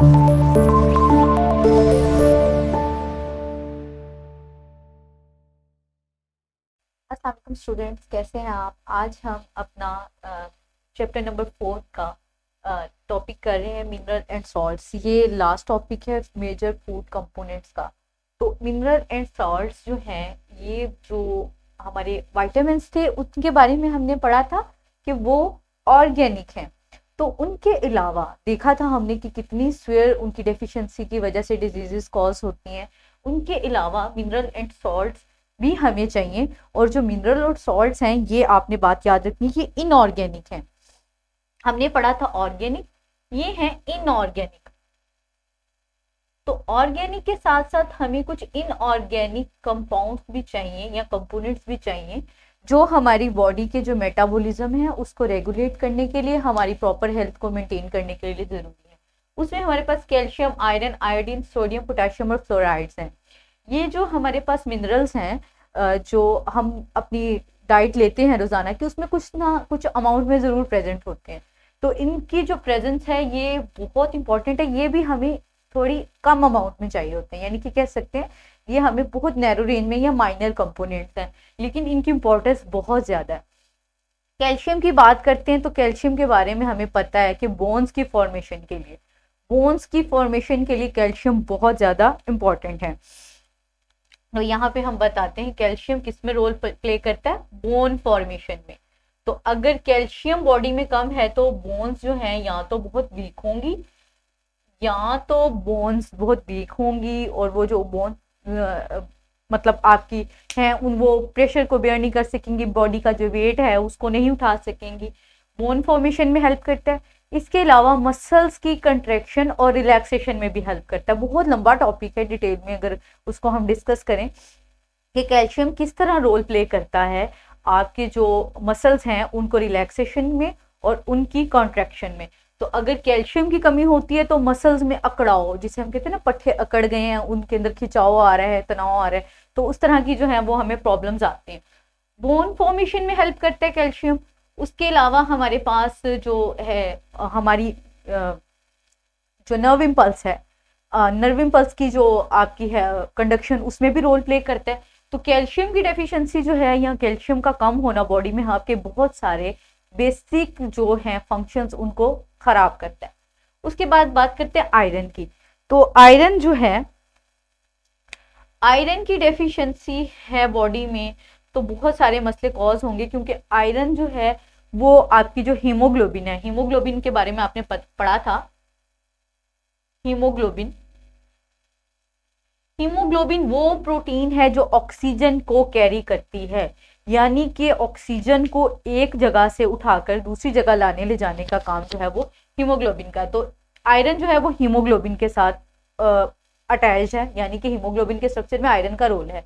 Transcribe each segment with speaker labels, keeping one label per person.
Speaker 1: अस्सलाम वालेकुम स्टूडेंट्स, कैसे हैं आप। आज हम अपना चैप्टर नंबर 4 का टॉपिक कर रहे हैं मिनरल एंड सॉल्ट्स। ये लास्ट टॉपिक है मेजर फूड कंपोनेंट्स का। तो मिनरल एंड सॉल्ट्स जो हैं, ये जो हमारे विटामिन्स थे उनके बारे में हमने पढ़ा था कि वो ऑर्गेनिक हैं। तो उनके अलावा देखा था हमने कि कितनी स्वेयर उनकी डेफिशिएंसी की वजह से डिजीजेस कॉज होती हैं। उनके अलावा मिनरल एंड सॉल्ट्स भी हमें चाहिए। और जो मिनरल और सॉल्ट्स हैं, ये आपने बात याद रखनी कि इनऑर्गेनिक हैं। हमने पढ़ा था ऑर्गेनिक, ये हैं इनऑर्गेनिक। तो ऑर्गेनिक के साथ साथ हमें कुछ इनऑर्गेनिक कंपाउंड्स भी चाहिए या कंपोनेंट्स भी चाहिए, जो हमारी बॉडी के जो मेटाबॉलिज्म है उसको रेगुलेट करने के लिए, हमारी प्रॉपर हेल्थ को मेंटेन करने के लिए जरूरी है। उसमें हमारे पास calcium, iron, iodine, sodium, potassium और फ्लोराइड्स हैं। ये जो हमारे पास मिनरल्स हैं, जो हम अपनी डाइट लेते हैं रोजाना की, उसमें कुछ ना कुछ अमाउंट में जरूर प्रेजेंट होते हैं। तो इनकी जो प्रेजेंस है ये बहुत इंपॉर्टेंट है। ये भी हमें थोड़ी कम अमाउंट में चाहिए होते हैं, यानी कि कह सकते हैं ये हमें बहुत नैरो रेंज में या माइनर कंपोनेंट्स हैं, लेकिन इनकी इंपॉर्टेंस बहुत ज्यादा है। कैल्शियम की बात करते हैं तो कैल्शियम के बारे में हमें पता है कि बोन्स की फॉर्मेशन के लिए कैल्शियम बहुत ज्यादा इंपॉर्टेंट है। तो यहाँ पे हम बताते हैं कैल्शियम किस में रोल प्ले करता है, बोन फॉर्मेशन में। तो अगर कैल्शियम बॉडी में कम है तो बोन्स जो हैं या तो बहुत वीक होंगी, और वो जो बोन मतलब आपकी हैं उन वो प्रेशर को बेयर नहीं कर सकेंगी, बॉडी का जो वेट है उसको नहीं उठा सकेंगी। बोन फॉर्मेशन में हेल्प करता है। इसके अलावा मसल्स की कंट्रैक्शन और रिलैक्सेशन में भी हेल्प करता है। बहुत लंबा टॉपिक है, डिटेल में अगर उसको हम डिस्कस करें कि कैल्शियम किस तरह रोल प्ले करता है आपके जो मसल्स हैं उनको रिलैक्सेशन में और उनकी कॉन्ट्रैक्शन में। तो अगर कैल्शियम की कमी होती है तो मसल्स में अकड़ाव, जिसे हम कहते हैं ना पट्टे अकड़ गए हैं, उनके अंदर खिंचाव आ रहा है, तनाव आ रहा है, तो उस तरह की जो है वो हमें प्रॉब्लम्स आते हैं। बोन फॉर्मेशन में हेल्प करता है कैल्शियम। उसके अलावा हमारे पास जो है हमारी जो नर्व इम्पल्स है, नर्व इम्पल्स की जो आपकी है कंडक्शन, उसमें भी रोल प्ले करता है। तो कैल्शियम की डेफिशिएंसी जो है या कैल्शियम का कम होना बॉडी में आपके बहुत सारे बेसिक जो हैं फंक्शंस उनको खराब करता है। उसके बाद बात करते हैं आयरन की। तो आयरन जो है, आयरन की डेफिशिएंसी है बॉडी में तो बहुत सारे मसले कॉज होंगे, क्योंकि आयरन जो है वो आपकी जो हीमोग्लोबिन है, हीमोग्लोबिन के बारे में आपने पढ़ा था। हीमोग्लोबिन हीमोग्लोबिन वो प्रोटीन है जो ऑक्सीजन को कैरी करती है, यानी कि ऑक्सीजन को एक जगह से उठाकर दूसरी जगह लाने ले जाने का काम जो है वो हीमोग्लोबिन का। तो आयरन जो है वो हीमोग्लोबिन के साथ अटैच है, यानी कि हीमोग्लोबिन के स्ट्रक्चर में आयरन का रोल है।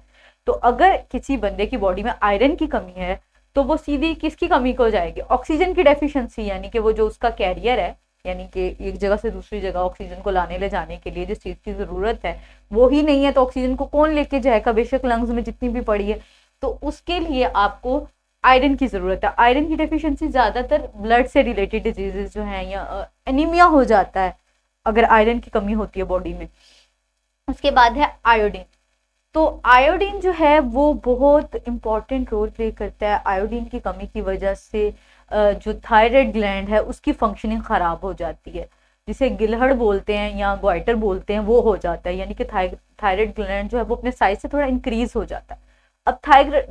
Speaker 1: तो अगर किसी बंदे की बॉडी में आयरन की कमी है तो वो सीधी किसकी कमी को जाएगी, ऑक्सीजन की डेफिशिएंसी, यानी कि वो जो उसका कैरियर है, यानी कि एक जगह से दूसरी जगह ऑक्सीजन को लाने ले जाने के लिए जिस चीज की जरूरत है वो ही नहीं है, तो ऑक्सीजन को कौन लेके जाएगा, बेशक लंग्स में जितनी भी पड़ी है। तो उसके लिए आपको आयरन की जरूरत है। आयरन की डेफिशिएंसी ज्यादातर ब्लड से रिलेटेड डिजीजेस जो हैं या एनीमिया हो जाता है अगर आयरन की कमी होती है बॉडी में। उसके बाद है आयोडीन। तो आयोडीन जो है वो बहुत इंपॉर्टेंट रोल प्ले करता है। आयोडीन की कमी की वजह से जो थायराइड ग्लैंड है उसकी फंक्शनिंग खराब हो जाती है, जिसे गिलहड़ बोलते हैं या ग्वाइटर बोलते हैं, वो हो जाता है, यानी कि थायराइड ग्लैंड जो है वो अपने साइज से थोड़ा इंक्रीज हो जाता है। अब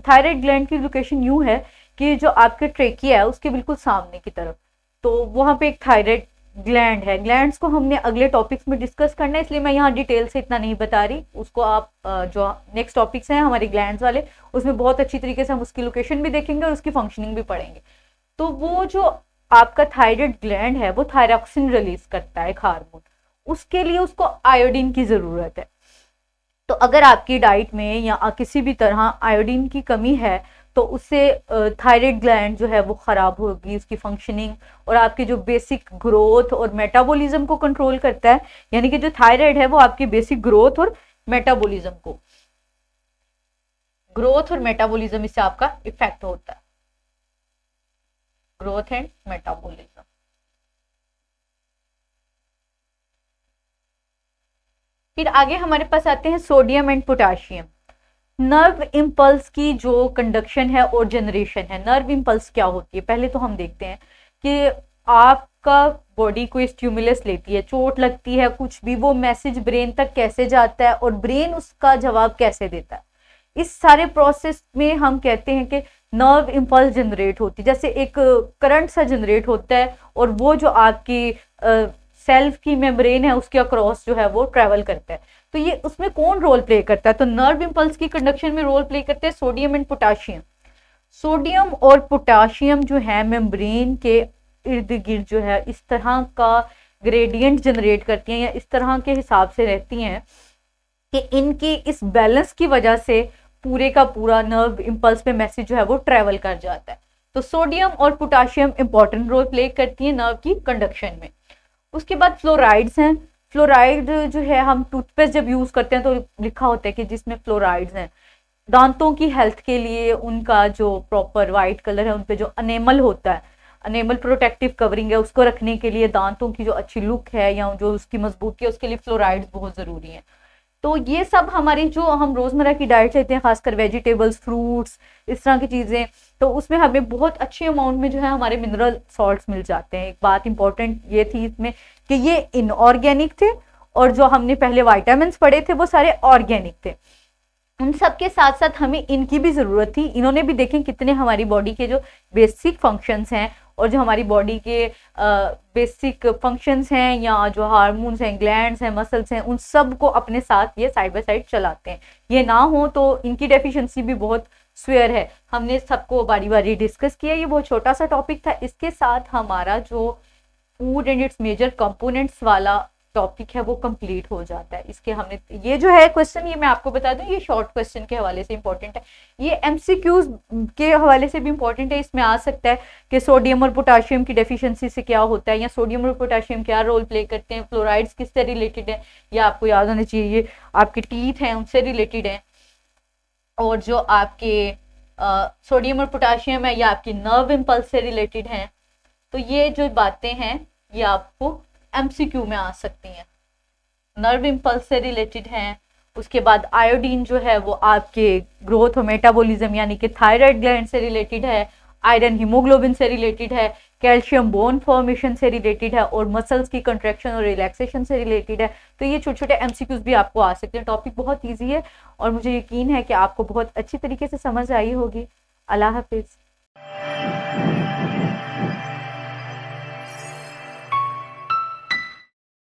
Speaker 1: थायराइड ग्लैंड की लोकेशन यूं है कि जो आपके ट्रेकिया है उसके बिल्कुल सामने की तरफ, तो वहां पे एक थायराइड ग्लैंड है। ग्लैंड्स को हमने अगले टॉपिक्स में डिस्कस करना है, इसलिए मैं यहाँ डिटेल से इतना नहीं बता रही। उसको आप जो नेक्स्ट टॉपिक्स हैं हमारे ग्लैंड्स वाले, उसमें बहुत अच्छी तरीके से हम उसकी लोकेशन भी देखेंगे और उसकी फंक्शनिंग भी पढ़ेंगे। तो वो जो आपका थायराइड ग्लैंड है वो थायरॉक्सिन रिलीज करता है, एक हार्मोन, उसके लिए उसको आयोडीन की जरूरत है। तो अगर आपकी डाइट में या किसी भी तरह आयोडीन की कमी है तो उससे थायराइड ग्लैंड जो है वो खराब होगी, उसकी फंक्शनिंग, और आपकी जो बेसिक ग्रोथ और मेटाबॉलिज्म को कंट्रोल करता है, यानी कि जो थायराइड है वो आपकी बेसिक ग्रोथ और मेटाबॉलिज्म इससे आपका इफेक्ट होता है, ग्रोथ एंड मेटाबॉलिज्म। फिर आगे हमारे पास आते हैं sodium and potassium. Nerve impulse की जो कंडक्शन है और जनरेशन है, नर्व इम्पल्स क्या होती है पहले तो हम देखते हैं कि आपका बॉडी कोई स्टिमुलस लेती है, चोट लगती है, कुछ भी, वो मैसेज ब्रेन तक कैसे जाता है और ब्रेन उसका जवाब कैसे देता है। इस सारे प्रोसेस में हम कहते हैं कि नर्व इम्पल्स जनरेट होती है, जैसे एक करंट सा जनरेट होता है और वो जो आपकी सेल्फ की मेम्ब्रेन है उसके अक्रॉस जो है वो ट्रेवल करता है। तो ये उसमें कौन रोल प्ले करता है? तो नर्व इम्पल्स की कंडक्शन में रोल प्ले करते हैं सोडियम एंड पोटाशियम। सोडियम और पोटाशियम जो है मेम्ब्रेन के इर्द गिर्द जो है इस तरह का ग्रेडियंट जनरेट करती हैं या इस तरह के हिसाब से रहती हैं कि इनकी इस बैलेंस की वजह से पूरे का पूरा नर्व इम्पल्स पे मैसेज जो है वो ट्रेवल कर जाता है। तो सोडियम और पोटाशियम इंपॉर्टेंट रोल प्ले करती है नर्व की कंडक्शन में। उसके बाद फ्लोराइड्स हैं। फ्लोराइड जो है हम टूथपेस्ट जब यूज करते हैं तो लिखा होता है कि जिसमें फ्लोराइड्स हैं। दांतों की हेल्थ के लिए उनका जो प्रॉपर वाइट कलर है, उन पे जो अनेमल होता है, अनेमल प्रोटेक्टिव कवरिंग है, उसको रखने के लिए, दांतों की जो अच्छी लुक है या जो उसकी मजबूती है उसके लिए फ्लोराइड्स बहुत जरूरी है। तो ये सब हमारी जो हम रोजमर्रा की डाइट लेते हैं, खासकर वेजिटेबल्स, फ्रूट्स, इस तरह की चीजें, तो उसमें हमें बहुत अच्छे अमाउंट में जो है हमारे मिनरल सॉल्ट्स मिल जाते हैं। एक बात इंपॉर्टेंट ये थी इसमें कि ये इनऑर्गेनिक थे और जो हमने पहले वाइटामिन पढ़े थे वो सारे ऑर्गेनिक थे। उन सब के साथ साथ हमें इनकी भी जरूरत थी। इन्होंने भी देखें कितने हमारी बॉडी के जो बेसिक फंक्शंस हैं और जो हमारी बॉडी के बेसिक फंक्शंस हैं या जो हार्मोन्स हैं, ग्लैंड्स हैं, मसल्स हैं, उन सब को अपने साथ ये साइड बाय साइड चलाते हैं। ये ना हो तो इनकी डेफिशिएंसी भी बहुत स्वेयर है। हमने सबको बारी बारी डिस्कस किया, ये बहुत छोटा सा टॉपिक था। इसके साथ हमारा जो food and its major components वाला टॉपिक है वो कंप्लीट हो जाता है। इसके हमने ये जो है क्वेश्चन, ये मैं आपको बता दूं, ये शॉर्ट क्वेश्चन के हवाले से इंपॉर्टेंट है, ये एमसीक्यूज के हवाले से भी इंपॉर्टेंट है। इसमें आ सकता है कि सोडियम और पोटाशियम की डेफिशिएंसी से क्या होता है, या सोडियम और पोटाशियम क्या रोल प्ले करते हैं, फ्लोराइड्स किससे रिलेटेड है, या आपको याद होना चाहिए ये आपके टीथ हैं उनसे रिलेटेड है, और जो आपके सोडियम और पोटाशियम है या आपकी नर्व इम्पल्स से रिलेटेड है। तो ये जो बातें हैं ये आपको एमसीक्यू में आ सकती हैं, नर्व इम्पल्स से रिलेटेड हैं। उसके बाद आयोडीन जो है वो आपके ग्रोथ और मेटाबॉलिज्म यानी कि थायराइड ग्लैंड से रिलेटेड है। आयरन हीमोग्लोबिन से रिलेटेड है। कैल्शियम बोन फॉर्मेशन से रिलेटेड है और मसल्स की कंट्रैक्शन और रिलैक्सेशन से रिलेटेड है। तो ये छोटे छोटे एमसीक्यूज भी आपको आ सकते हैं। टॉपिक बहुत ईजी है और मुझे यकीन है कि आपको बहुत अच्छी तरीके से समझ आई होगी। अल्लाह हाफिज।